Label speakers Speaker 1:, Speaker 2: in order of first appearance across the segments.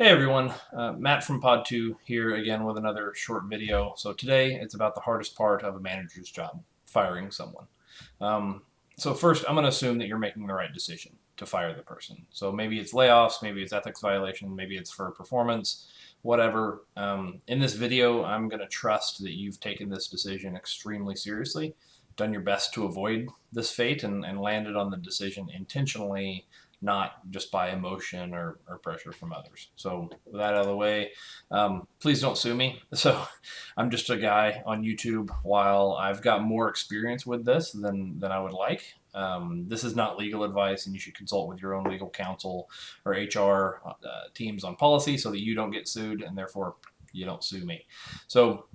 Speaker 1: Hey everyone, Matt from Pod 2 here again with another short video. So today it's about the hardest part of a manager's job, firing someone. Um, so first, I'm going to assume that you're making the right decision to fire the person. So maybe it's layoffs, maybe it's ethics violation, maybe it's for performance, whatever. In this video, I'm going to trust that you've taken this decision extremely seriously, done your best to avoid this fate, and landed on the decision intentionally, not just by emotion or pressure from others. So with that out of the way, please don't sue me. So I'm just a guy on YouTube. While I've got more experience with this than I would like, this is not legal advice, and you should consult with your own legal counsel or HR teams on policy so that you don't get sued and therefore you don't sue me. So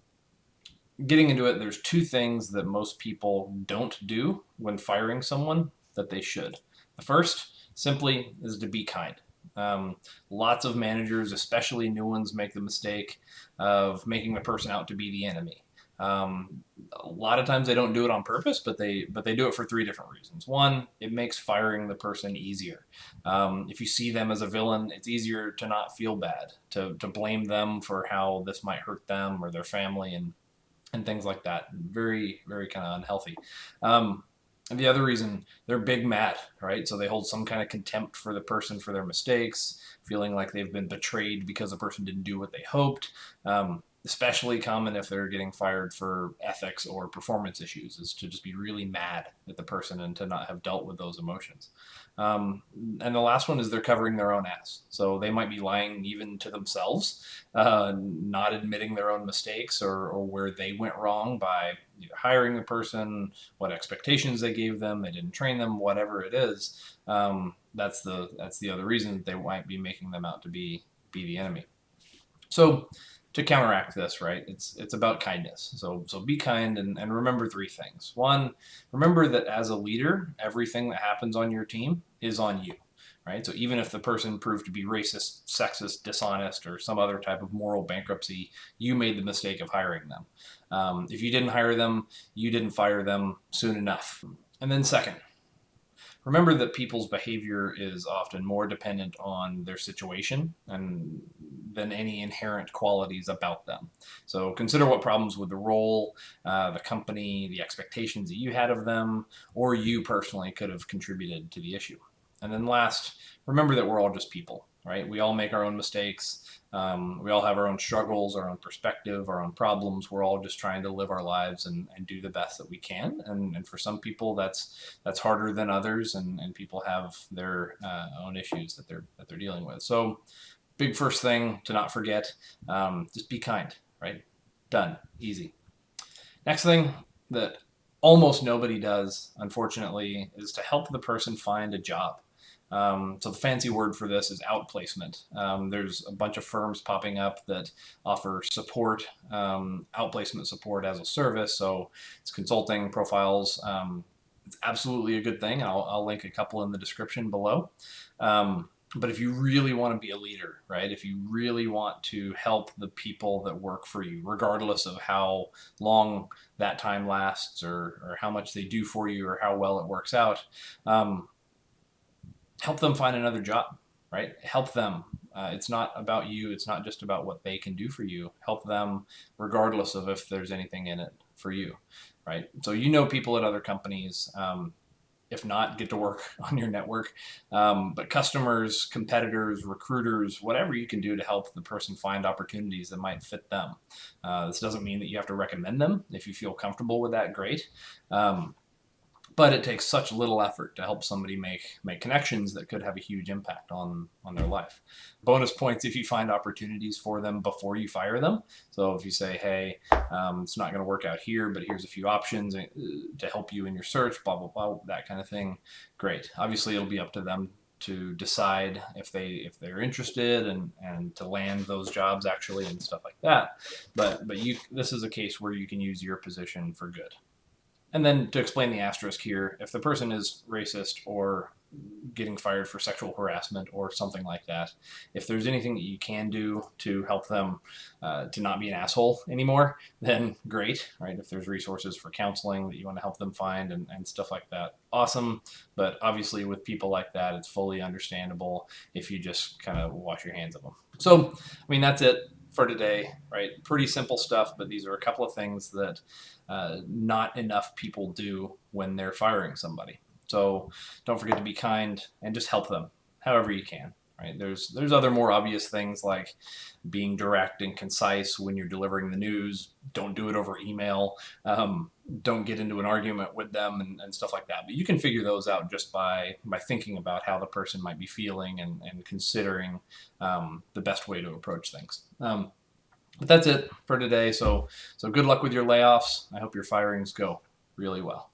Speaker 1: getting into it, there's two things that most people don't do when firing someone that they should. The first simply is to be kind. Lots of managers, especially new ones, make the mistake of making the person out to be the enemy. A lot of times they don't do it on purpose, but they do it for three different reasons. One, it makes firing the person easier. If you see them as a villain, it's easier to not feel bad, to blame them for how this might hurt them or their family and things like that. Very, very kind of unhealthy. And the other reason, they're big mad, right? So they hold some kind of contempt for the person for their mistakes, feeling like they've been betrayed because the person didn't do what they hoped. Especially common if they're getting fired for ethics or performance issues, is to just be really mad at the person and to not have dealt with those emotions. And the last one is they're covering their own ass. So they might be lying even to themselves, not admitting their own mistakes or where they went wrong by either hiring the person, what expectations they gave them, they didn't train them, whatever it is. That's the other reason that they might be making them out to be the enemy. So to counteract this, right, it's about kindness. So be kind and remember three things. One, remember that as a leader, everything that happens on your team is on you. Right? So even if the person proved to be racist, sexist, dishonest, or some other type of moral bankruptcy, you made the mistake of hiring them. If you didn't hire them, you didn't fire them soon enough. And then second, remember that people's behavior is often more dependent on their situation and than any inherent qualities about them. So consider what problems with the role, the company, the expectations that you had of them, or you personally could have contributed to the issue. And then last, remember that we're all just people, right? We all make our own mistakes. We all have our own struggles, our own perspective, our own problems. We're all just trying to live our lives and do the best that we can. And for some people, that's harder than others, and people have their own issues that they're dealing with. So, big first thing to not forget: just be kind. Right? Done. Easy. Next thing that almost nobody does, unfortunately, is to help the person find a job. So the fancy word for this is outplacement. There's a bunch of firms popping up that offer support, outplacement support as a service. So it's consulting profiles. It's absolutely a good thing. I'll link a couple in the description below. But if you really want to be a leader, right? If you really want to help the people that work for you, regardless of how long that time lasts or how much they do for you or how well it works out, help them find another job, right? Help them. It's not about you. It's not just about what they can do for you. Help them regardless of if there's anything in it for you, right? So you know people at other companies. If not, get to work on your network. But customers, competitors, recruiters, whatever you can do to help the person find opportunities that might fit them. This doesn't mean that you have to recommend them. If you feel comfortable with that, great. But it takes such little effort to help somebody make connections that could have a huge impact on their life. Bonus points if you find opportunities for them before you fire them. So if you say, hey, it's not going to work out here, but here's a few options to help you in your search, blah, blah, blah, that kind of thing, great. Obviously, it'll be up to them to decide if they're interested and to land those jobs actually and stuff like that. But this is a case where you can use your position for good. And then to explain the asterisk here, if the person is racist or getting fired for sexual harassment or something like that. If there's anything that you can do to help them to not be an asshole anymore, then great, right? If there's resources for counseling that you want to help them find and stuff like that, awesome. But obviously, with people like that, it's fully understandable if you just kind of wash your hands of them. So, I mean, that's it for today, right? Pretty simple stuff, but these are a couple of things that not enough people do when they're firing somebody. So don't forget to be kind and just help them however you can. Right? There's other more obvious things like being direct and concise when you're delivering the news. Don't do it over email. Don't get into an argument with them and stuff like that. But you can figure those out just by thinking about how the person might be feeling and considering the best way to approach things. But that's it for today. So good luck with your layoffs. I hope your firings go really well.